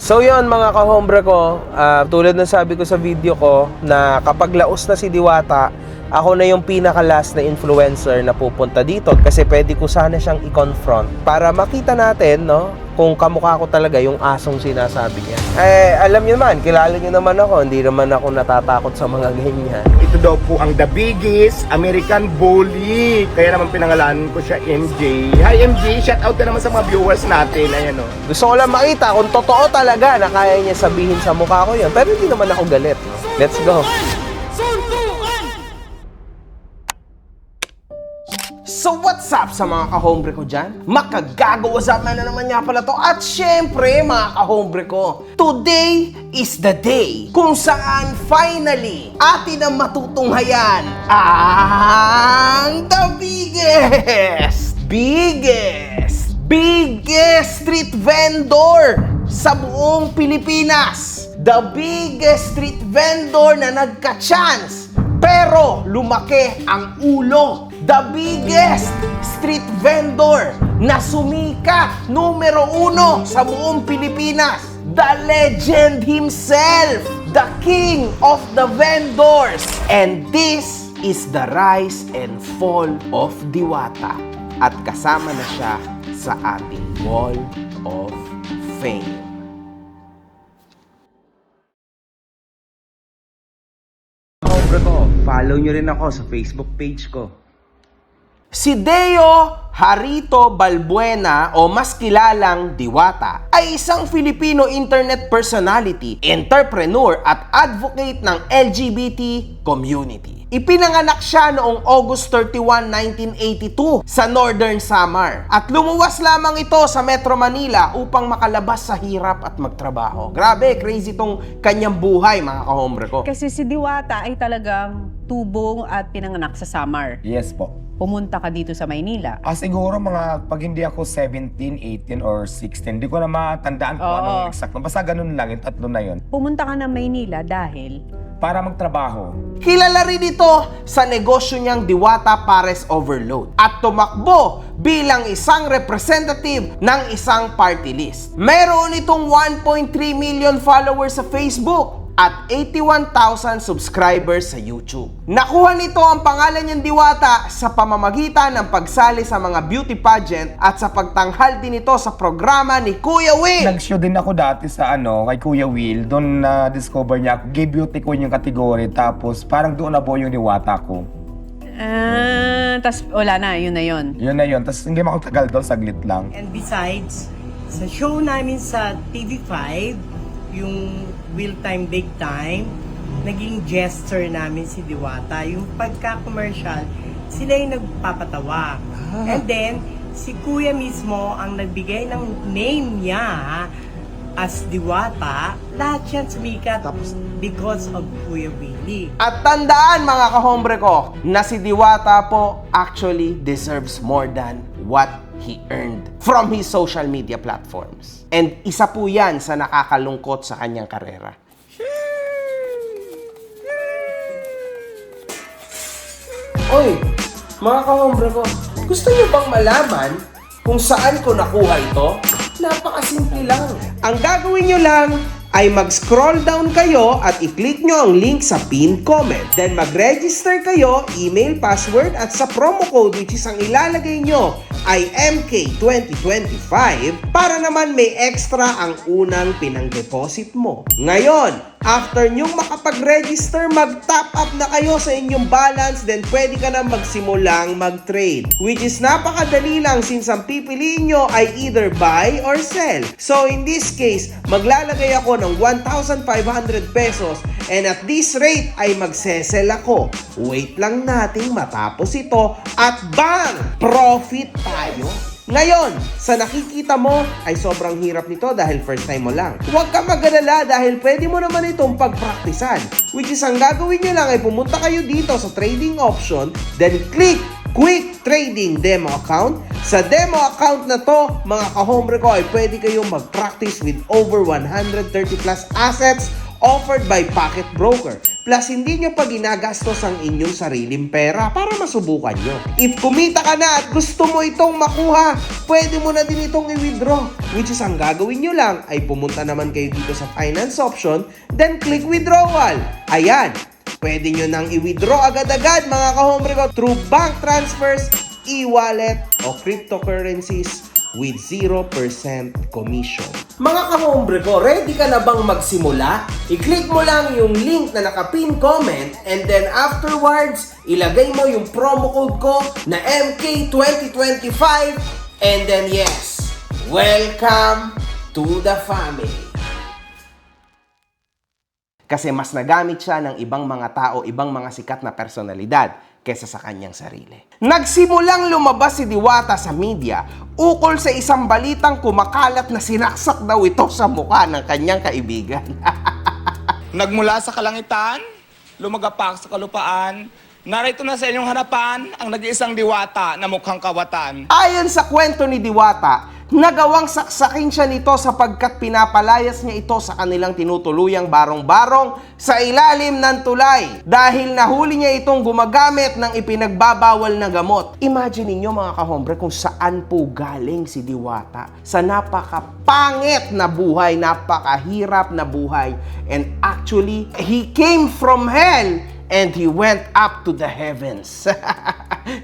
So yun mga kahombre ko, tulad ng sabi ko sa video ko na kapag laos na si Diwata, ako na yung pinaka-last na influencer na pupunta dito kasi pwede ko sana siyang i-confront para makita natin, no, kung kamukha ko talaga yung asong sinasabi niya. Alam niyo naman, kilala niyo naman ako, hindi naman ako natatakot sa mga ganyan. Ito daw po ang the biggest American bully. Kaya naman pinangalanan ko siya MJ. Hi MJ, shout out ka naman sa mga viewers natin. Ayan o. Gusto ko lang makita kung totoo talaga na kaya niya sabihin sa mukha ko yun. Pero hindi naman ako galit. No? Let's go. So what's up sa mga kahombre ko dyan? Makagago, what's up na naman nga pala to. At syempre mga kahombre ko, today is the day kung saan finally atin ang matutunghayan ang the biggest street vendor sa buong Pilipinas. The biggest street vendor na nagka-chance pero lumaki ang ulo. The biggest street vendor na sumikat numero 1 sa buong Pilipinas. The legend himself, the king of the vendors. And this is the rise and fall of Diwata. At kasama na siya sa ating Wall of Fame. Hombre ko, follow nyo rin ako sa Facebook page ko. Si Deo Harito Balbuena o mas kilalang Diwata ay isang Filipino internet personality, entrepreneur at advocate ng LGBT community. Ipinanganak siya noong August 31, 1982 sa Northern Samar at lumuwas lamang ito sa Metro Manila upang makalabas sa hirap at magtrabaho. Grabe, crazy tong kanyang buhay mga kahombre ko. Kasi si Diwata ay talagang tubong at pinanganak sa Samar. Yes po. Pumunta ka dito sa Maynila. Siguro mga pag hindi ako 17, 18 or 16, hindi ko na matandaan kung anong exact. Basta ganun lang, yung tatlo na yun. Pumunta ka ng Maynila dahil Para magtrabaho. Kilala rin ito sa negosyo niyang Diwata Pares Overload at tumakbo bilang isang representative ng isang party list. Meron itong 1.3 million followers sa Facebook at 81,000 subscribers sa YouTube. Nakuha nito ang pangalan niyang Diwata sa pamamagitan ng pagsali sa mga beauty pageant at sa pagtanghal din ito sa programa ni Kuya Will. Nag-show din ako dati sa kay Kuya Will. Doon na-discover niya ako. Gay beauty queen yung category. Tapos parang doon na po yung Diwata ko. tas wala na, yun na yun. Yun na yun. Tapos hindi makatagal doon, saglit lang. And besides, sa show namin sa TV5, yung Will Time Big Time, naging jester namin si Diwata. Yung pagka-commercial, sila yung nagpapatawa. And then, si Kuya mismo ang nagbigay ng name niya as Diwata. Lahat yan sumikat because of Kuya Willie. At tandaan mga kahombre ko na si Diwata po actually deserves more than what he earned from his social media platforms. And isa po yan sa nakakalungkot sa kanyang karera. Oy, mga kahombre ko, gusto niyo bang malaman kung saan ko nakuha ito? Napakasimple lang. Ang gagawin niyo lang ay mag-scroll down kayo at i-click nyo ang link sa pinned comment. Then mag-register kayo, email, password at sa promo code which is ang ilalagay nyo ay MK2025 para naman may extra ang unang pinang-deposit mo. Ngayon, after nyong makapag-register, mag-top up na kayo sa inyong balance, then pwede ka na magsimulang mag-trade. Which is napakadali lang since ang pipiliin nyo ay either buy or sell. So in this case, maglalagay ako ng 1,500 pesos and at this rate ay magsesell ako. Wait lang nating matapos ito at bang! Profit tayo! Ngayon, sa nakikita mo ay sobrang hirap nito dahil first time mo lang. Huwag ka mag-alala dahil pwede mo naman itong pagpraktisan. Which is ang gagawin nyo lang ay pumunta kayo dito sa trading option, then click Quick Trading Demo Account. Sa demo account na to, mga kahombre ko, ay pwede kayong mag-practice with over 130 plus assets offered by Pocket Broker. Plus, hindi nyo pa ginagastos ang inyong sariling pera para masubukan nyo. If kumita ka na at gusto mo itong makuha, pwede mo na din itong i-withdraw. Which is, ang gagawin nyo lang ay pumunta naman kayo dito sa finance option, then click withdrawal. Ayan, pwede nyo nang i-withdraw agad-agad mga kahombre ko through bank transfers, e-wallet, o cryptocurrencies with 0% commission. Mga kahombre ko, ready ka na bang magsimula? I-click mo lang yung link na naka-pin comment and then afterwards, ilagay mo yung promo code ko na MK2025 and then yes, welcome to the family. Kasi mas nagamit siya ng ibang mga tao, ibang mga sikat na personalidad kesa sa kanyang sarili. Nagsimulang lumabas si Diwata sa media ukol sa isang balitang kumakalat na sinaksak daw ito sa mukha ng kanyang kaibigan. Nagmula sa kalangitan, lumagapak sa kalupaan, narito na sa inyong harapan ang nag-iisang diwata na mukhang kawatan. Ayon sa kwento ni Diwata, nagawang saksakin siya nito sapagkat pinapalayas niya ito sa kanilang tinutuluyang barong-barong sa ilalim ng tulay dahil nahuli niya itong gumagamit ng ipinagbabawal na gamot. Imagine niyo mga kahombre kung saan po galing si Diwata. Sa napakapangit na buhay, napakahirap na buhay. And actually, he came from hell and he went up to the heavens.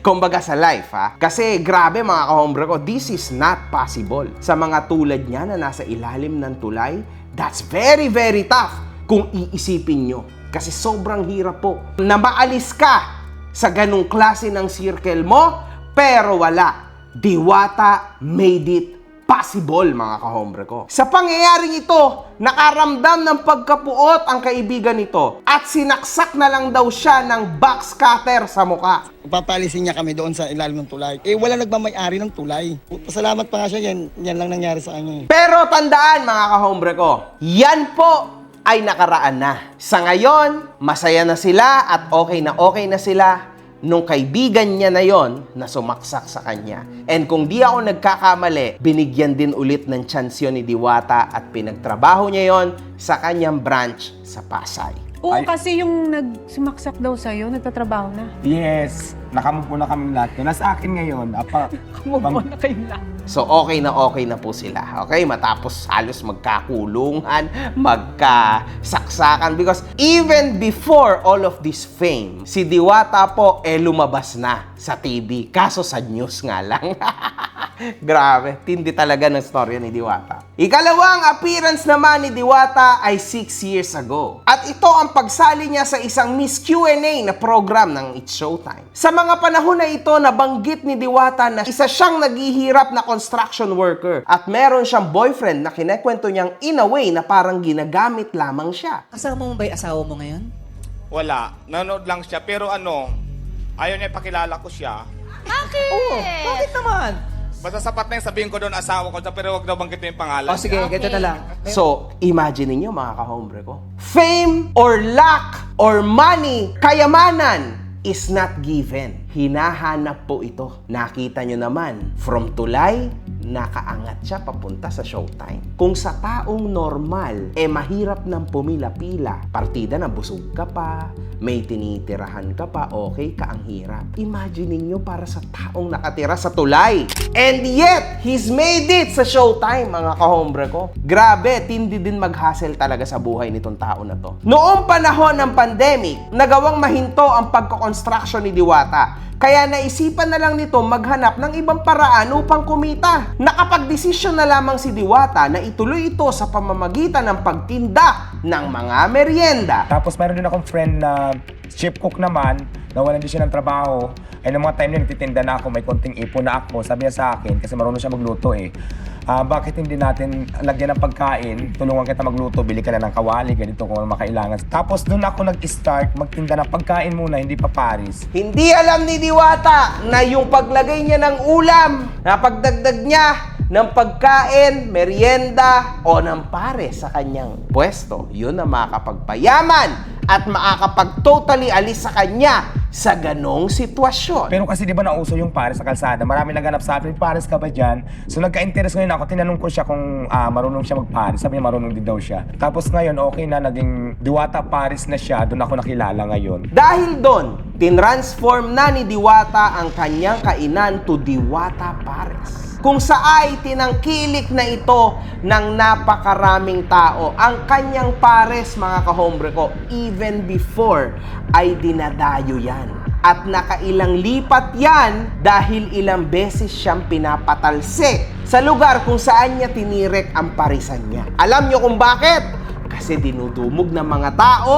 Kumbaga sa life, ha? Kasi grabe mga kahombre ko, this is not possible. Sa mga tulad niya na nasa ilalim ng tulay, that's very, very tough kung iisipin nyo. Kasi sobrang hirap po na maalis ka sa ganung klase ng circle mo, pero wala. Diwata made it possible, mga kahombre ko. Sa pangyayaring ito, nakaramdam ng pagkapuot ang kaibigan nito at sinaksak na lang daw siya ng box cutter sa mukha. Papalisin niya kami doon sa ilalim ng tulay. Wala nagmamayari ng tulay. Pasalamat pa nga siya, yan lang nangyari sa kanya. Pero tandaan mga kahombre ko, yan po ay nakaraan na. Sa ngayon, masaya na sila at okay na sila nung kaibigan niya na yon na sumaksak sa kanya. And kung di ako nagkakamali, binigyan din ulit ng chance yun ni Diwata at pinagtrabaho niya yon sa kanyang branch sa Pasay. Oo, kasi yung nagsumaksak daw sa'yo, nagtatrabaho na. Yes, nakamupo na kami lahat. Nasa akin ngayon. Kumuha na kayo lang. So okay na po sila. Okay, matapos halos magkakulungan, magkasaksakan. Because even before all of this fame, si Diwata po lumabas na sa TV. Kaso sa news nga lang. Grabe, tindi talaga ng storya ni Diwata. Ikalawang appearance naman ni Diwata ay 6 years ago. At ito ang pagsali niya sa isang Miss Q&A na program ng It's Showtime. Sa mga panahon na ito, nabanggit ni Diwata na isa siyang naghihirap na construction worker at meron siyang boyfriend na kinekwento niyang in a way na parang ginagamit lamang siya. Kasama mo ba yung asawa mo ngayon? Wala, nanood lang siya. Pero ayaw niya ipakilala ko siya. Oo. Bakit naman? Basta sapat na yung sabihin ko doon asawa ko, pero wag daw banggitin yung pangalan. O sige, ganito na lang. So, imagine niyo mga kahombre ko. Fame or luck or money, kayamanan is not given. Hinahanap po ito. Nakita nyo naman, from tulay, nakaangat siya papunta sa Showtime. Kung sa taong normal, mahirap nang pumila-pila. Partida na busog ka pa, may tinitirahan ka pa, okay ka, ang hirap. Imagine niyo para sa taong nakatira sa tulay. And yet, he's made it sa Showtime, mga kahombre ko. Grabe, tindi din mag-hustle talaga sa buhay nitong tao na to. Noong panahon ng pandemic, nagawang mahinto ang pagko-construction ni Diwata. Kaya naisipan na lang nito maghanap ng ibang paraan upang kumita. Nakapagdesisyon na lamang si Diwata na ituloy ito sa pamamagitan ng pagtinda ng mga merienda. Tapos mayroon din akong friend na chef cook naman, nawalan din siya ng trabaho. Ay, noong mga time na nagtitinda na ako, may konting ipon na ako. Sabi niya sa akin, kasi marunong siya magluto bakit hindi natin lagyan ng pagkain, tulungan kita magluto, bili ka na ng kawali, ganito kung ano makailangan. Tapos doon ako nag-start magtinda ng pagkain muna, hindi pa Paris. Hindi alam ni Diwata na yung paglagay niya ng ulam, na pagdagdag niya ng pagkain, merienda o ng pare sa kanyang pwesto, yun ang makakapagpayaman at makakapag-totally alis sa kanya sa ganong sitwasyon. Pero kasi di ba nauso yung pares sa kalsada? Marami naghanap sa akin, pares ka ba dyan? So nagka-interest ngayon ako, tinanong ko siya kung marunong siya mag-pares. Sabi niya marunong din daw siya. Tapos ngayon, okay na, naging Diwata Pares na siya. Doon ako nakilala ngayon. Dahil doon, tinransform na ni Diwata ang kanyang kainan to Diwata Pares. Kung saay tinangkilik na ito ng napakaraming tao. Ang kanyang pares, mga kahombre ko, even before ay dinadayo yan. At nakailang lipat yan dahil ilang beses siyang pinapatalsik sa lugar kung saan niya tinirek ang parisan niya. Alam niyo kung bakit? Kasi dinudumog ng mga tao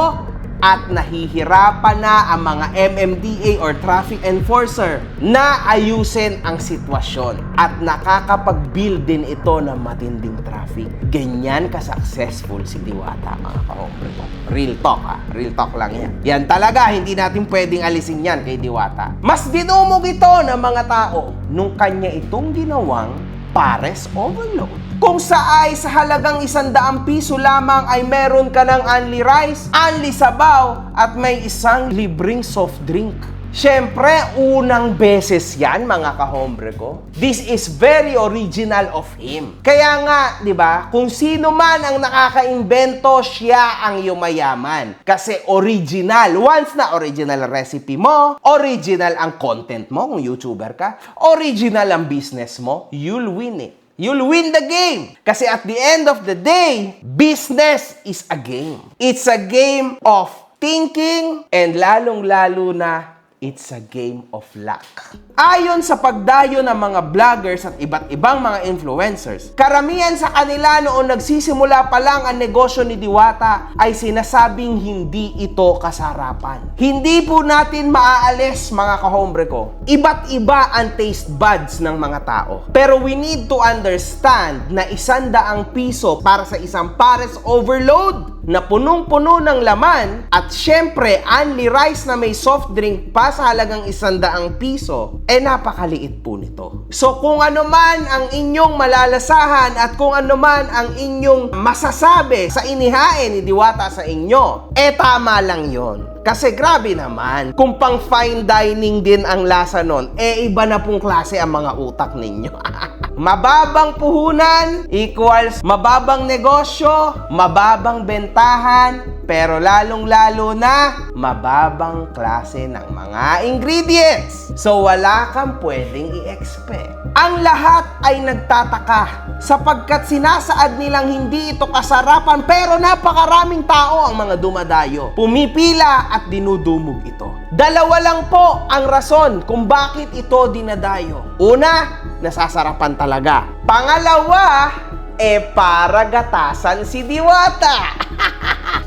at nahihirapan na ang mga MMDA or traffic enforcer na ayusin ang sitwasyon at nakakapag-build din ito ng matinding traffic. Ganyan ka-successful si Diwata, mga kahombre ko. Real talk real talk lang yan. Yan talaga, hindi natin pwedeng alisin yan kay Diwata. Mas dinumog ito ng mga tao nung kanya itong ginawang pares overload. Kung saay sa halagang 100 piso lamang ay meron ka ng only rice, only sabaw, at may isang libreng soft drink. Siyempre, unang beses yan, mga kahombre ko. This is very original of him. Kaya nga, di ba, kung sino man ang nakakaimbento, siya ang yumayaman. Kasi original. Once na original recipe mo, original ang content mo kung YouTuber ka, original ang business mo, you'll win it. You'll win the game. Kasi at the end of the day, business is a game. It's a game of thinking and lalong-lalo na it's a game of luck. Ayon sa pagdayo ng mga vloggers at iba't ibang mga influencers, karamihan sa kanila noong nagsisimula pa lang ang negosyo ni Diwata ay sinasabing hindi ito kasarapan. Hindi po natin maaalis, mga kahombre ko. Iba't iba ang taste buds ng mga tao. Pero we need to understand na 100 piso para sa isang pares overload na punong-puno ng laman at syempre only rice na may soft drink pa sa halagang 100 piso, napakaliit po nito. So kung ano man ang inyong malalasahan at kung ano man ang inyong masasabi sa inihain ni Diwata sa inyo, tama lang yon. Kasi grabe naman, kung pang fine dining din ang lasa nun, iba na pong klase ang mga utak ninyo. Mababang puhunan equals mababang negosyo, mababang bentahan, pero lalong-lalo na mababang klase ng mga ingredients. So wala kang pwedeng i-expect. Ang lahat ay nagtataka sapagkat sinasaad nilang hindi ito kasarapan pero napakaraming tao ang mga dumadayo. Pumipila at dinudumog ito. Dalawa lang po ang rason kung bakit ito dinadayo. Una, nasasarapan talaga. Pangalawa, para gatasan si Diwata.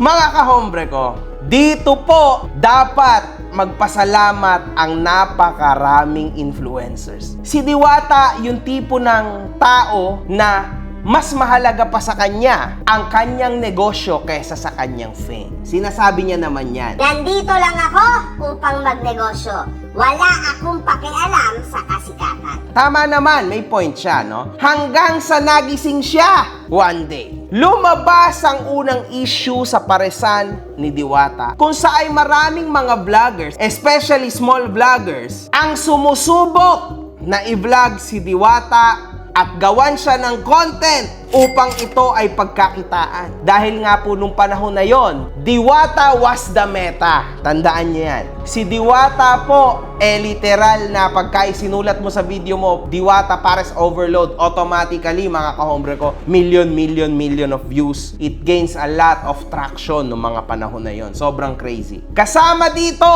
Mga kahombre ko, dito po dapat magpasalamat ang napakaraming influencers. Si Diwata yung tipo ng tao na mas mahalaga pa sa kanya ang kanyang negosyo kaysa sa kanyang fame. Sinasabi niya naman yan. Nandito lang ako upang magnegosyo. Wala akong pakialam sa kasikatan. Tama naman, may point siya, no? Hanggang sa nagising siya one day. Lumabas ang unang issue sa paresan ni Diwata kung saan maraming mga vloggers, especially small vloggers, ang sumusubok na i-vlog si Diwata at gawan siya ng content upang ito ay pagkakitaan. Dahil nga po nung panahon na yon, Diwata was the meta. Tandaan niyo yan. Si Diwata po, literal na pagka isinulat mo sa video mo, Diwata Pares Overload, automatically, mga kahombre ko, million of views. It gains a lot of traction nung mga panahon na yon. Sobrang crazy. Kasama dito,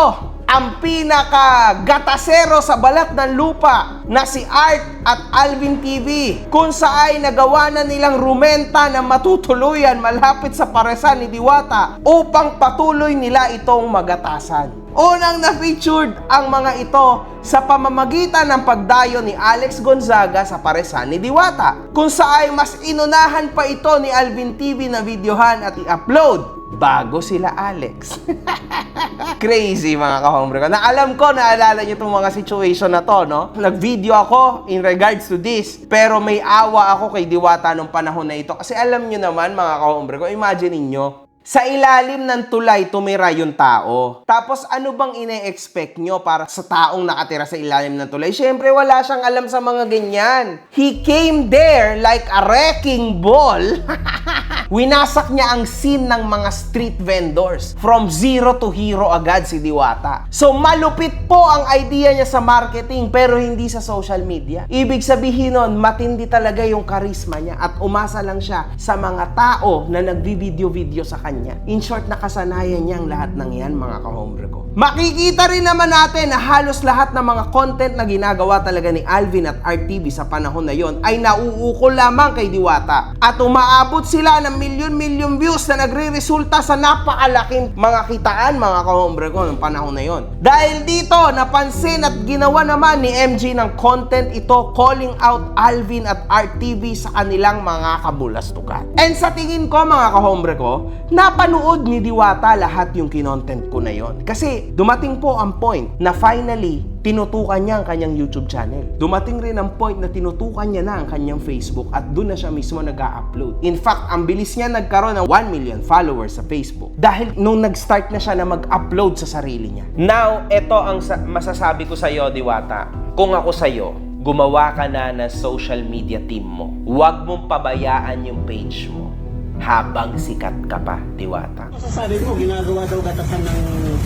ang pinaka-gatasero sa balat ng lupa na si Art at Alvin TV, kung saan nagawa na nilang rumenta na matutuluyan malapit sa paresan ni Diwata upang patuloy nila itong magatasan. Unang na-featured ang mga ito sa pamamagitan ng pagdayo ni Alex Gonzaga sa paresan ni Diwata, kung saan mas inunahan pa ito ni Alvin TV na videohan at i-upload bago sila Alex. Crazy, mga kahombre ko. Naalala nyo itong mga situation na to, no? Nag-video ako in regards to this, pero may awa ako kay Diwata nung panahon na ito. Kasi alam nyo naman, mga kahombre ko, imagine ninyo, Sa ilalim ng tulay tumira yung tao. Tapos ano bang ine-expect nyo para sa taong nakatira sa ilalim ng tulay? Siyempre wala siyang alam sa mga ganyan. He came there like a wrecking ball. Winasak niya ang scene ng mga street vendors. From zero to hero agad si Diwata. So malupit po ang idea niya sa marketing pero hindi sa social media. Ibig sabihin nun, matindi talaga yung charisma niya at umasa lang siya sa mga tao na nagbi-video-video sa kanya. In short, nakasanayan niya ang lahat ng yan, mga kahombre ko. Makikita rin naman natin na halos lahat ng mga content na ginagawa talaga ni Alvin at RTV sa panahon na yon ay nauukol lamang kay Diwata. At umaabot sila ng milyon-milyon views na nagre-resulta sa napakalaking mga kitaan, mga kahombre ko, ng panahon na yon. Dahil dito, napansin at ginawa naman ni MJ ng content ito calling out Alvin at RTV sa kanilang mga kabulastukan. And sa tingin ko, mga kahombre ko, napanood ni Diwata lahat yung kinontent ko na yon. Kasi dumating po ang point na finally, tinutukan niya ang kanyang YouTube channel. Dumating rin ang point na tinutukan niya na ang kanyang Facebook at doon na siya mismo nag-a-upload. In fact, ang bilis niya nagkaroon ng 1 million followers sa Facebook dahil nung nag-start na siya na mag-upload sa sarili niya. Now, ito ang masasabi ko sa iyo, Diwata. Kung ako sa iyo, gumawa ka na ng social media team mo. Huwag mong pabayaan yung page mo habang sikat ka pa, Diwata. Sabi mo, ginagawa daw gatasan ng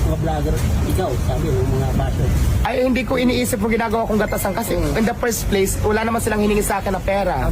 mga vlogger. Ikaw, sabi ng mga basher. Ay, hindi ko iniisip mo ginagawa kong gatasan kasi in the first place, wala naman silang hiningi sa akin na pera.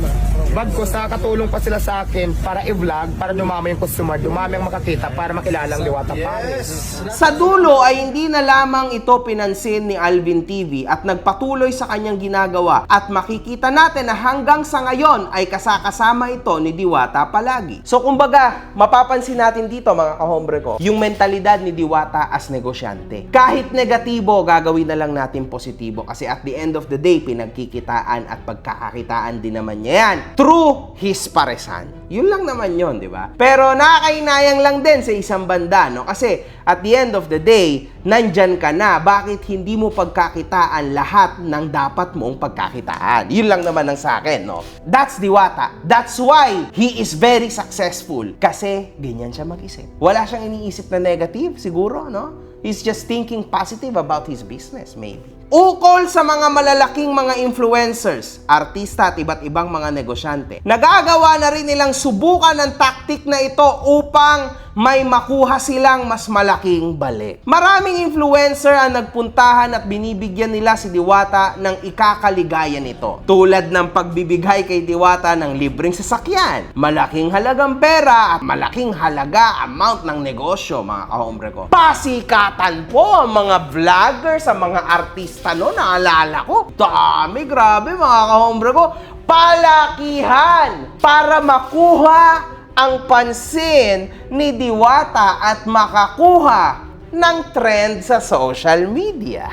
Bagkos, nakakatulong pa sila sa akin para i-vlog, para dumami yung customer, dumami ang makakita, para makilala ang Diwata Paris. Sa dulo ay hindi na lamang ito pinansin ni Alvin TV at nagpatuloy sa kanyang ginagawa at makikita natin na hanggang sa ngayon ay kasama ito ni Diwata palagi. So kumbaga, mapapansin natin dito, mga kahombre ko, yung mentalidad ni Diwata as negosyante. Kahit negatibo, gagawin na lang natin positibo kasi at the end of the day, pinagkikitaan at pagkakakitaan din naman niya yan through his paresan. Yun lang naman yun, di ba? Pero nakakainayang lang din sa isang banda, no? Kasi at the end of the day, nandyan ka na. Bakit hindi mo pagkakitaan lahat ng dapat mong pagkakitaan? Yun lang naman ang sa akin, no? That's Diwata. That's why he is very successful. Kasi ganyan siya mag-isip. Wala siyang iniisip na negative, siguro, no? He's just thinking positive about his business, maybe. Ukol sa mga malalaking mga influencers, artista at iba't ibang mga negosyante. Nagagawa na rin nilang subukan ng taktik na ito upang may makuha silang mas malaking balik. Maraming influencer ang nagpuntahan at binibigyan nila si Diwata ng ikakaligaya nito. Tulad ng pagbibigay kay Diwata ng libreng sasakyan, malaking halagang pera at malaking halaga amount ng negosyo, mga kahombre ko. Pasikatan po ang mga vloggers, ang mga artista, no? Naalala ko. Dami, grabe, mga kahombre ko. Palakihan para makuha ang pansin ni Diwata at makakuha ng trend sa social media.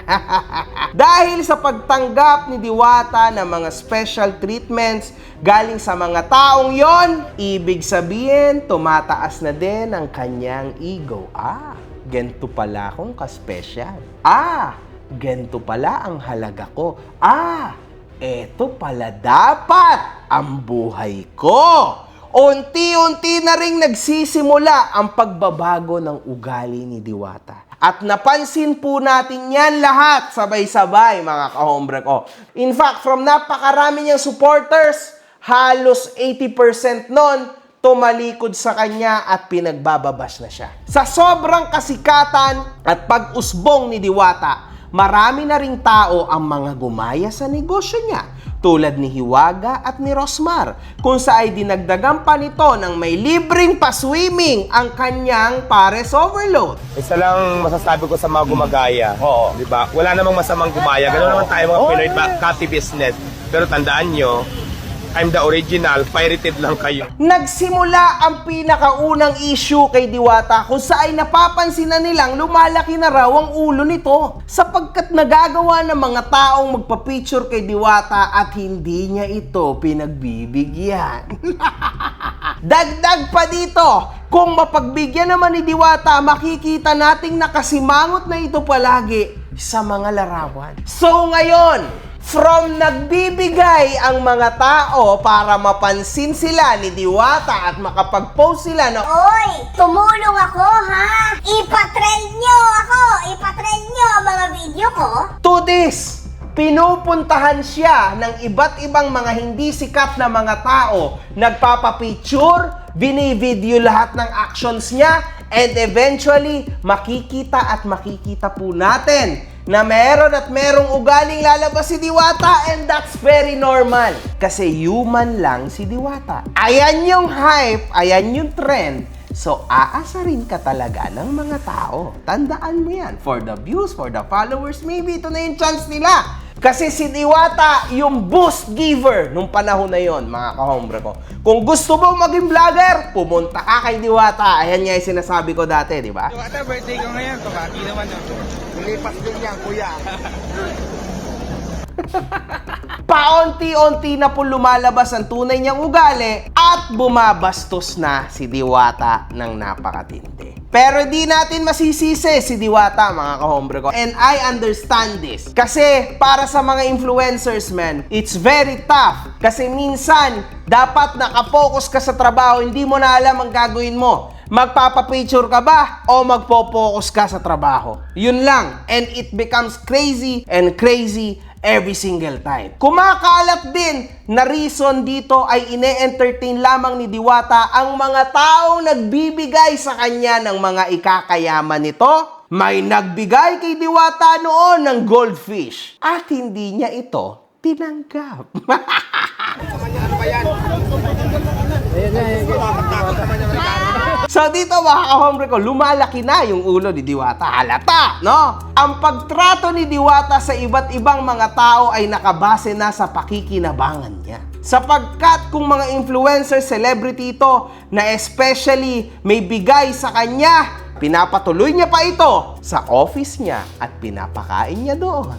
Dahil sa pagtanggap ni Diwata ng mga special treatments galing sa mga taong yon, ibig sabihin, tumataas na din ang kanyang ego. Ganito pala akong ka-special. Ganito pala ang halaga ko. Eto pala dapat ang buhay ko. Unti-unti na ring nagsisimula ang pagbabago ng ugali ni Diwata. At napansin po natin yan lahat sabay-sabay, mga kahombre ko. In fact, from napakarami niyang supporters, halos 80% nun tumalikod sa kanya at pinagbababash na siya. Sa sobrang kasikatan at pag-usbong ni Diwata, marami na ring tao ang mga gumaya sa negosyo niya, tulad ni Hiwaga at ni Rosmar, kung saan ay dinagdagan pa nito ng may libreng pa-swimming ang kanyang pares overload. Isa lang masasabi ko sa mga gumagaya. Oo. Di ba? Wala namang masamang gumaya. Ganoon naman tayo mga Pinoy, copy business. Pero tandaan nyo, I'm the original, pirated lang kayo. Nagsimula ang pinakaunang issue kay Diwata kung saan napapansin na nilang lumalaki na raw ang ulo nito sapagkat nagagawa ng mga taong magpa-picture kay Diwata at hindi niya ito pinagbibigyan. Dagdag pa dito, kung mapagbigyan naman ni Diwata, makikita nating nakasimangot na ito palagi sa mga larawan. So ngayon, From nagbibigay ang mga tao para mapansin sila ni Diwata at makapag-post sila ng Oy, tumulong ako ha! Ipatrend nyo ako! Ipatrend nyo ang mga video ko! to this, pinupuntahan siya ng iba't ibang mga hindi sikat na mga tao, nagpapapicture, binivideo lahat ng actions niya, and eventually, makikita po natin na meron at merong ugaling lalabas si Diwata, and that's very normal. Kasi human lang si Diwata. Ayan yung hype, ayan yung trend. So, aasarin ka talaga ng mga tao. Tandaan mo yan. For the views, for the followers, maybe ito na yung chance nila. Kasi si Diwata, yung boost giver nung panahon na yon, mga kahombre ko. Kung gusto mo maging vlogger, pumunta ka kay Diwata. Ayan nga yung sinasabi ko dati, di ba? Diwata, birthday ko ngayon. Kabati naman yun. Lumipas din yan, kuya. Paunti-unti na po lumalabas ang tunay niyang ugali at bumabastos na si Diwata ng napakatindi. Pero di natin masisisi si Diwata, mga kahombre ko. And I understand this. Kasi para sa mga influencers, man, it's very tough. Kasi minsan, dapat nakafocus ka sa trabaho, hindi mo na alam ang gagawin mo. Magpapapicture ka ba o magpo-focus ka sa trabaho? Yun lang. And it becomes crazy and crazy every single time. Kumakalat din na reason dito ay ine-entertain lamang ni Diwata ang mga taong nagbibigay sa kanya ng mga ikakayaman nito. May nagbigay kay Diwata noon ng goldfish at hindi niya ito tinanggap. So dito mga kahombre ko, lumalaki na yung ulo ni Diwata. Halata, no? Ang pagtrato ni Diwata sa iba't ibang mga tao ay nakabase na sa pakikinabangan niya. Sapagkat kung mga influencer, celebrity ito, na especially may bigay sa kanya, pinapatuloy niya pa ito sa office niya at pinapakain niya doon.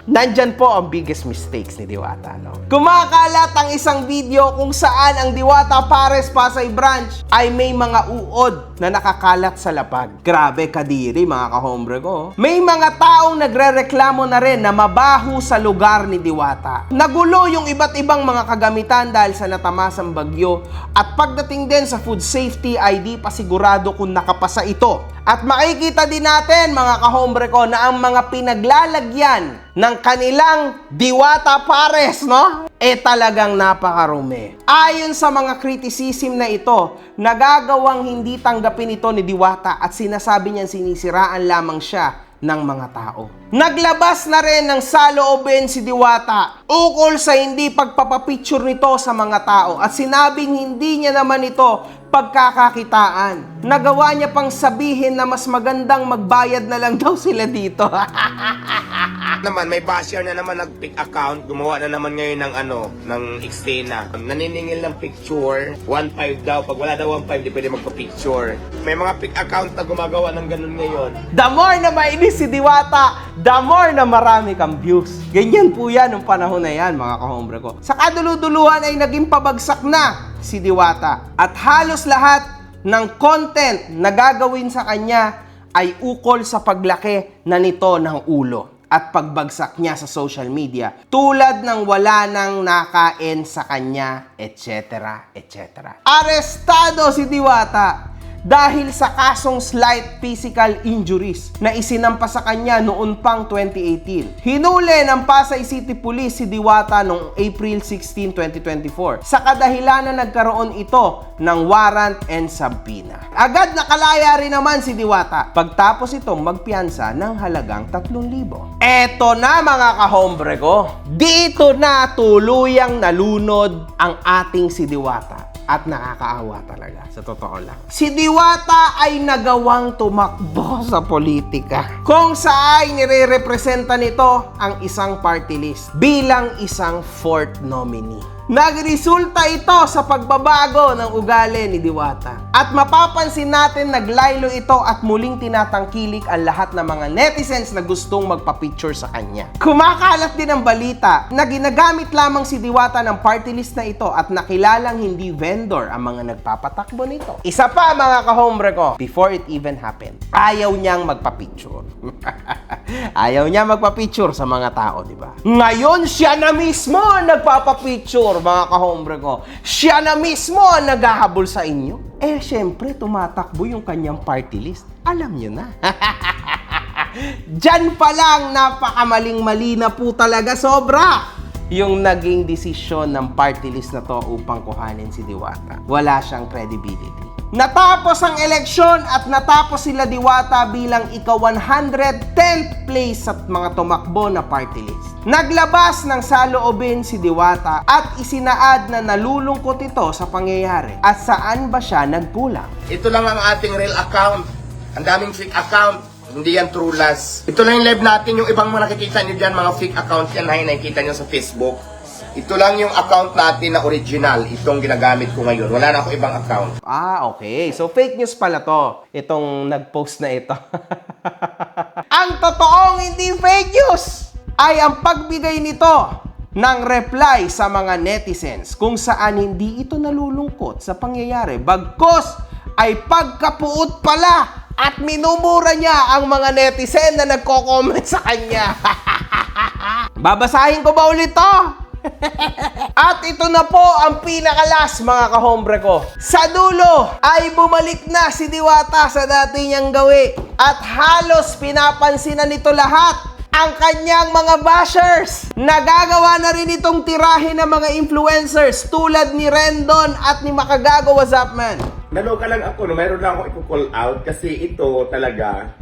Nandyan po ang biggest mistakes ni Diwata, no? Kumakalat ang isang video kung saan ang Diwata Pares Pasay Branch ay may mga uod na nakakalat sa lapag. Grabe kadiri, mga kahombre ko. May mga taong nagrereklamo na rin na mabaho sa lugar ni Diwata. Nagulo yung iba't ibang mga kagamitan dahil sa natamasang bagyo. At pagdating din sa food safety ay di pa sigurado kung nakapasa ito. At makikita din natin, mga kahombre ko, na ang mga pinaglalagyan ng kanilang Diwata Pares, no? Talagang napakarumi. Ayon sa mga criticism na ito, nagagawang hindi tanggapin ito ni Diwata at sinasabi niyang sinisiraan lamang siya ng mga tao. Naglabas na rin ng saloobin si Diwata ukol sa hindi pagpapapicture nito sa mga tao at sinabing hindi niya naman ito pagkakakitaan. Nagawa niya pang sabihin na mas magandang magbayad na lang daw sila dito. Naman, may basher na naman nag-pick account. Gumawa na naman ngayon ng ng eksena. Naniningil ng picture. 1.5 daw. Pag wala daw 1.5, di pwede magpa-picture. May mga pick account na gumagawa ng ganun ngayon. The more na mainis si Diwata, the more na marami kang views. Ganyan po yan nung panahon na yan, mga kahombre ko. Sa kaduluduluhan ay naging pabagsak na si Diwata. At halos lahat ng content na gagawin sa kanya ay ukol sa paglaki na nito ng ulo at pagbagsak niya sa social media, tulad ng wala nang nakain sa kanya, etc., etc. Arestado si Diwata dahil sa kasong slight physical injuries na isinampa sa kanya noon pang 2018. Hinuli ng Pasay City Police si Diwata noong April 16, 2024 sa kadahilanan nagkaroon ito ng warrant and subpoena. Agad nakalaya rin naman si Diwata pagtapos itong magpiyansa ng halagang 3,000. Eto na mga kahombre ko, dito na tuluyang nalunod ang ating si Diwata. At nakakaawa talaga, sa totoo lang. Si Diwata ay nagawang tumakbo sa politika, kung saan nire-representa nito ang isang party list bilang isang fourth nominee. Nagresulta ito sa pagbabago ng ugali ni Diwata. At mapapansin natin naglaylo ito at muling tinatangkilik ang lahat ng mga netizens na gustong magpa-picture sa kanya. Kumakalat din ang balita na ginagamit lamang si Diwata ng party list na ito at nakilalang hindi vendor ang mga nagpapatakbo nito. Isa pa mga kahombre ko, before it even happened, ayaw niyang magpa-picture. Ayaw niya magpa-picture sa mga tao, di ba? Ngayon, siya na mismo ang nagpapa-picture, mga kahombre ko. Siya na mismo ang naghahabol sa inyo. Eh, syempre, tumatakbo yung kanyang party list. Alam niyo na. Diyan pa lang, napakamaling-mali na po talaga, sobra yung naging desisyon ng party list na to upang kuhanin si Diwata. Wala siyang credibility. Natapos ang eleksyon at natapos sila Diwata bilang ika-110th place at mga tumakbo na party list. Naglabas ng saloobin si Diwata at isinaad na nalulungkot ito sa pangyayari. At saan ba siya nagkulang? Ito lang ang ating real account. Ang daming fake account. Hindi yan true last. Ito lang yung live natin. Yung ibang mga nakikita nyo dyan, mga fake account yan na nakikita nyo sa Facebook. Ito lang yung account natin na original. Itong ginagamit ko ngayon. Wala na ako ibang account. Ah, okay. So, fake news pala to. Itong nag-post na ito. Ang totoong hindi fake news ay ang pagbigay nito ng reply sa mga netizens kung saan hindi ito nalulungkot sa pangyayari. Bagkos ay pagkapuot pala at minumura niya ang mga netizen na nagko-comment sa kanya. Babasahin ko ba ulit to? At ito na po ang pinakalas mga kahombre ko. Sa dulo ay bumalik na si Diwata sa dati niyang gawi at halos pinapansin na nito lahat ang kanyang mga bashers. Nagagawa na rin itong tirahin ng mga influencers tulad ni Rendon at ni Makagago. What's up, man? Naloka lang ako, no? Mayroon lang ako i-call out kasi ito talaga,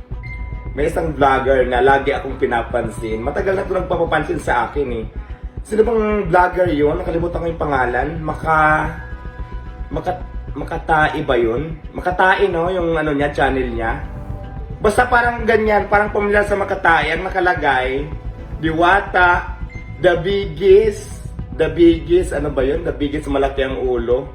may isang vlogger na lagi akong pinapansin. Matagal na ito nagpapapansin sa akin eh. Sino bang vlogger yun? Nakalimutan ko yung pangalan. Makatai ba yun? Makatai, no? Yung ano niya, channel niya. Basta parang ganyan, parang pamilyar sa Makatai, ang nakalagay, Diwata, the biggest, ano ba yun? The biggest, malaki ang ulo.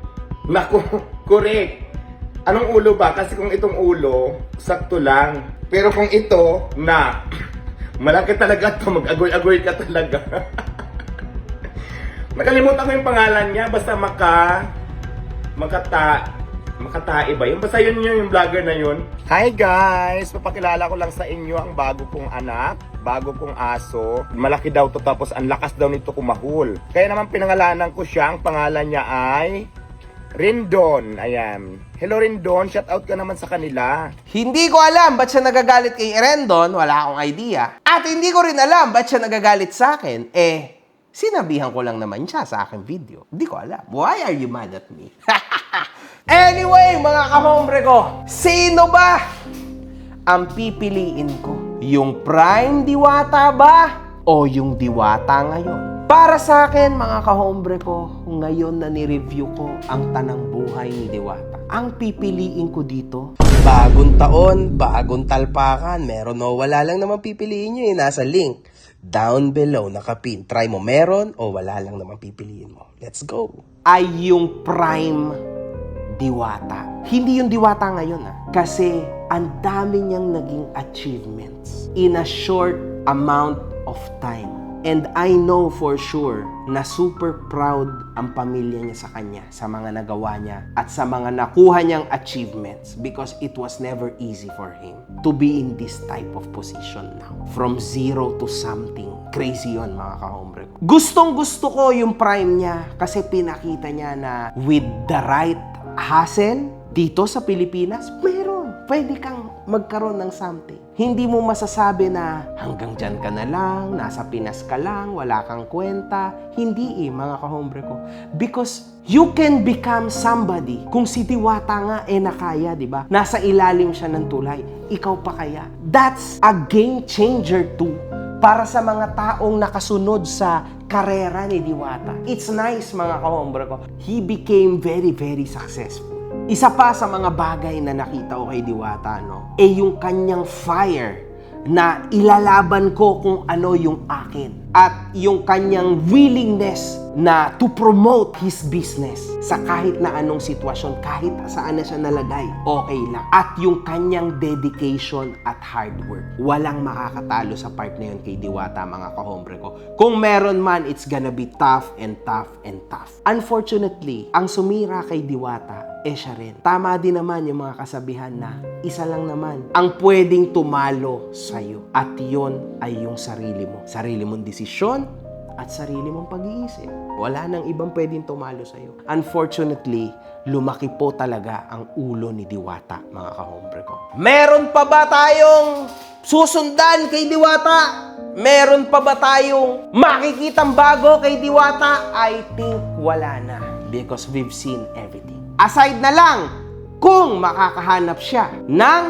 Naku, correct. Anong ulo ba? Kasi kung itong ulo, sakto lang. Pero kung ito, na, malaki talaga to, mag-agoy-agoy ka talaga. Nakalimutan ko yung pangalan niya, basta Makatai ba yun? Basta yun yung vlogger na yun. Hi guys! Papakilala ko lang sa inyo ang bago kong anak, bago kong aso. Malaki daw to tapos ang lakas daw nito kumahul. Kaya naman pinangalanan ko siya, ang pangalan niya ay Rendon. Ayan. Hello Rendon, shout out ka naman sa kanila. Hindi ko alam ba't siya nagagalit kay Rendon, wala akong idea. At hindi ko rin alam ba't siya nagagalit sa akin. Sinabihan ko lang naman siya sa aking video. Hindi ko alam. Why are you mad at me? Anyway, mga kahombre ko, sino ba ang pipiliin ko? Yung Prime Diwata ba? O yung Diwata ngayon? Para sa akin, mga kahombre ko, ngayon na ni-review ko ang tanang buhay ni Diwata. Ang pipiliin ko dito, bagong taon, bagong talpakan, meron o wala lang naman pipiliin nyo nasa link. Down below, nakapin. Try mo, meron o wala lang naman pipiliin mo. Let's go. Ay yung Prime Diwata. Hindi yung Diwata ngayon Kasi ang dami niyang naging achievements in a short amount of time. And I know for sure na super proud ang pamilya niya sa kanya, sa mga nagawa niya at sa mga nakuha niyang achievements because it was never easy for him to be in this type of position now. From zero to something. Crazy yun, mga kahombre ko. Gustong gusto ko yung Prime niya kasi pinakita niya na with the right hustle dito sa Pilipinas, pwede kang magkaroon ng something. Hindi mo masasabi na hanggang dyan ka na lang, nasa Pinas ka lang, wala kang kwenta. Hindi mga kahombre ko. Because you can become somebody. Kung si Diwata nga nakaya, di ba? Nasa ilalim siya ng tulay. Ikaw pa kaya? That's a game changer too. Para sa mga taong nakasunod sa karera ni Diwata. It's nice, mga kahombre ko. He became very, very successful. Isa pa sa mga bagay na nakita ko kay Diwata, yung kanyang fire na ilalaban ko kung ano yung akin. at yung kanyang willingness na to promote his business sa kahit na anong sitwasyon, kahit saan na siya nalagay, okay lang. At yung kanyang dedication at hard work. Walang makakatalo sa part na yun kay Diwata, mga kahombre ko. Kung meron man, it's gonna be tough and tough and tough. Unfortunately, ang sumira kay Diwata, siya rin. Tama din naman yung mga kasabihan na isa lang naman ang pwedeng tumalo sa'yo. At yon ay yung sarili mo. Sarili mong desisyon at sarili mong pag-iisip. Wala nang ibang pwedeng tumalo sa'yo. Unfortunately, lumaki po talaga ang ulo ni Diwata, mga kahombre ko. Meron pa ba tayong susundan kay Diwata? Meron pa ba tayong makikitang bago kay Diwata? I think wala na because we've seen everything. Aside na lang kung makakahanap siya ng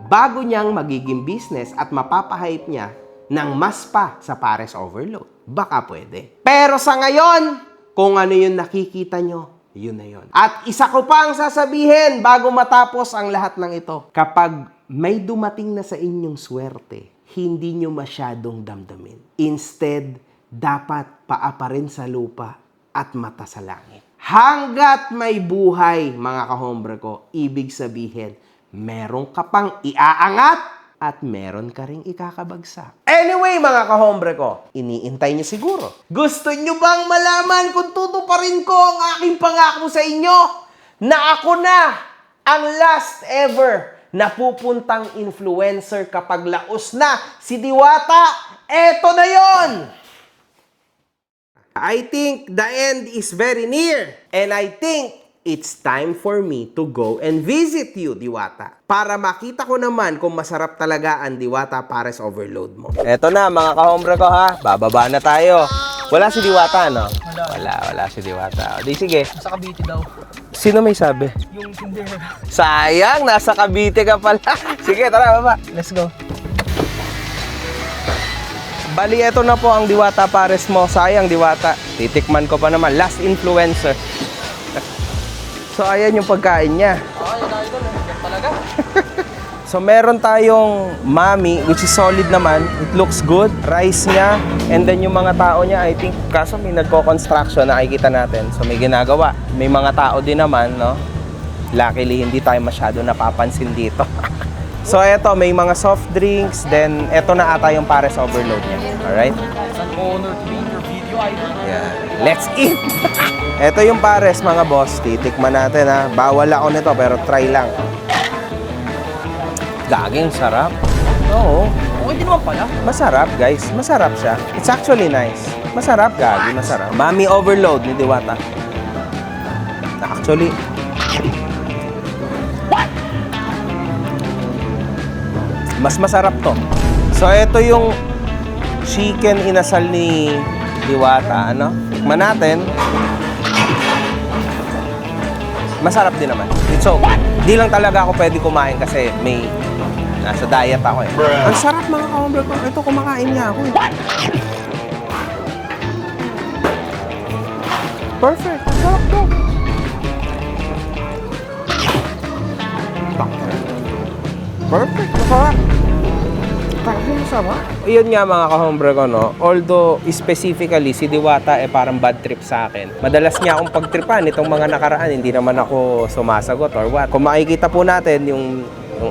bago niyang magiging business at mapapahype niya ng mas pa sa Pares Overload. Baka pwede. Pero sa ngayon, kung ano yung nakikita nyo, yun na yun. At isa ko pang sasabihin bago matapos ang lahat ng ito. Kapag may dumating na sa inyong swerte, hindi nyo masyadong damdamin. Instead, dapat paa pa rin sa lupa at mata sa langit. Hanggat may buhay, mga kahombre ko, ibig sabihin, meron ka pang iaangat at meron ka ring ikakabagsak. Anyway, mga kahombre ko, iniintay nyo siguro. Gusto nyo bang malaman kung tutuparin ko ang aking pangako sa inyo na ako na ang last ever na pupuntang influencer kapag laos na si Diwata? Eto na yon! I think the end is very near. And I think it's time for me to go and visit you, Diwata. Para makita ko naman kung masarap talaga ang Diwata Pares Overload mo. Eto na, mga kahombre ko ha. Bababa na tayo. Wala si Diwata, no? Wala si Diwata. Di sige. Sa Cavite daw. Sino may sabi? Yung tindera. Sayang, nasa Cavite ka pala. Sige, tara, baba. Let's go. Bali, eto na po ang Diwata Pares mo. Sayang, Diwata. Titikman ko pa naman. Last influencer. So, ayan yung pagkain niya. Talaga? So, meron tayong mami, which is solid naman. It looks good. Rice niya. And then yung mga tao niya, I think, kaso may nagko-construction, nakikita natin. So, may ginagawa. May mga tao din naman, no? Luckily, hindi tayo masyado napapansin dito. So, eto, may mga soft drinks. Then, eto na ata yung Pares Overload niya. Alright? It's an honor to be in your video, idol. Yeah. Let's eat! Ito yung Pares, mga boss. Titikman natin, ha. Bawal ako nito, pero try lang. Gaging sarap. Oo. Okay din naman pala. Masarap, guys. Masarap siya. It's actually nice. Masarap, gagi. Masarap. Mami Overload ni Diwata. Actually, mas masarap to. So, ito yung chicken inasal ni Diwata. Ano? Tikman natin. Masarap din naman. It's okay. Di lang talaga ako pwede kumain kasi may nasa diet ako eh. Ang sarap, mga kahombre ko. Ito, kumakain nga ako eh. Perfect. Ang sarap to. Perfect. Masarap. Masarap. Yun nga, mga kahombre ko, no? Although, specifically, si Diwata parang bad trip sa akin. Madalas niya akong pagtripan itong mga nakaraan. Hindi naman ako sumasagot or what. Kung makikita po natin, yung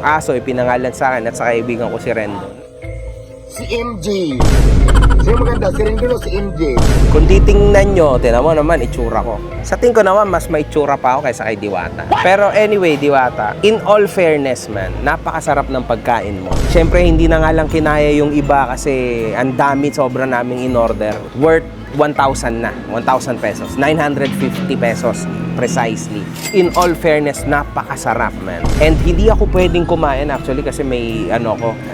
aso pinangalan sa akin at sa kaibigan ko si Rendon. Si MJ. Sino maganda? Si Rendon o si MJ? Kung titingnan nyo, tinan mo naman, itsura ko. Sa tingin ko naman, mas may itsura pa ako kaysa kay Diwata. Pero anyway, Diwata, in all fairness, man, napakasarap ng pagkain mo. Siyempre, hindi na nga lang kinaya yung iba kasi ang dami, sobra naming in-order. Worth 1,000 na. 1,000 pesos. 950 pesos. Precisely. In all fairness, napakasarap, man. And hindi ako pwedeng kumain actually kasi may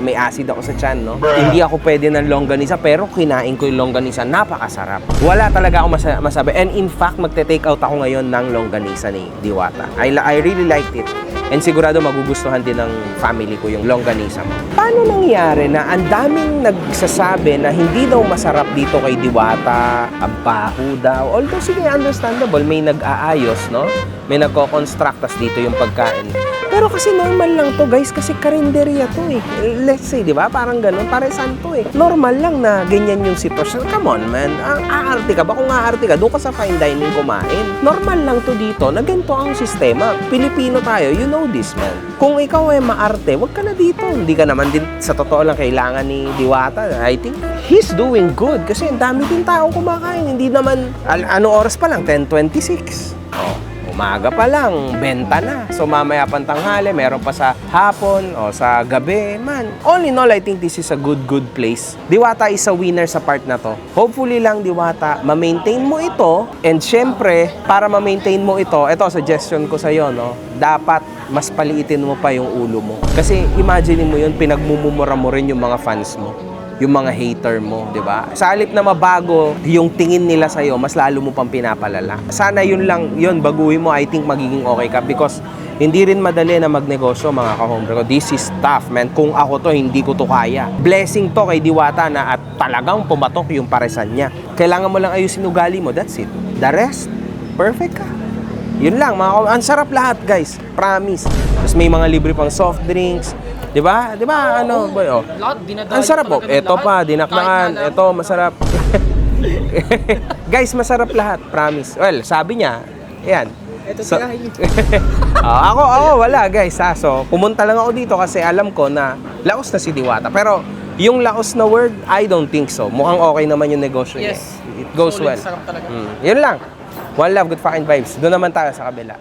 may acid ako sa tiyan, no? Hindi ako pwede ng longganisa pero kinain ko yung longganisa. Napakasarap. Wala talaga ako masabi. And in fact, magte-take out ako ngayon ng longganisa ni Diwata. I really liked it. And sigurado magugustuhan din ng family ko yung longganisa mo. Paano nangyari na ang daming nagsasabi na hindi daw masarap dito kay Diwata, ang baho daw? Although, sige, understandable, may nag-aayos, no? May nagko-construct, tas dito yung pagkain. Pero kasi normal lang to guys, kasi karinderya to eh. Let's say, di ba? Parang ganun, paresan to eh. Normal lang na ganyan yung sitwasyon. Come on man, aarte ka ba? Kung aarte ka, doon ka sa fine dining kumain. Normal lang to dito na ganito ang sistema. Pilipino tayo, you know this man. Kung ikaw ay maarte, wag ka na dito. Hindi ka naman din sa totoo lang kailangan ni Diwata. I think he's doing good kasi ang dami din taong kumakain. Hindi naman, ano oras pa lang? 10:26. Oh, umaga pa lang, benta na. So mamaya pang tanghali, meron pa sa hapon o sa gabi. Man, all in all, I think this is a good place. Diwata is a winner sa part na to. Hopefully lang, Diwata, ma-maintain mo ito. And syempre, para ma-maintain mo ito, ito suggestion ko sa'yo, no? Dapat mas paliitin mo pa yung ulo mo. Kasi imagine mo yun, pinagmumura mo rin yung mga fans mo, yung mga hater mo, di ba? Sa halip na mabago yung tingin nila sa'yo, mas lalo mo pang pinapalala. Sana yun lang, yun, baguhin mo, I think magiging okay ka because hindi rin madali na magnegosyo, mga ka-hombre ko. This is tough, man. Kung ako to, hindi ko to kaya. Blessing to kay Diwata na at talagang pumatok yung paresan niya. Kailangan mo lang ayusin ugali mo, that's it. The rest, perfect ka. Yun lang, ang sarap lahat, guys. Promise. Tapos may mga libre pang soft drinks. Di ba? Di ba? Ano? Boy, oh. Lahat, dinadayo Ang sarap, oh. talaga ng Ito lahat. pa, dinakdakan. Kahit na Ito, masarap. Guys, masarap lahat. Promise. Well, sabi niya, yan. Ito so, ako, wala, guys. Ha? So, pumunta lang ako dito kasi alam ko na laos na si Diwata. Pero, yung laos na word, I don't think so. Mukhang okay naman yung negosyo niya. Yes. It goes Solid, well. sarap talaga. Yun lang. One love, good fucking vibes. Doon naman tayo sa kabila.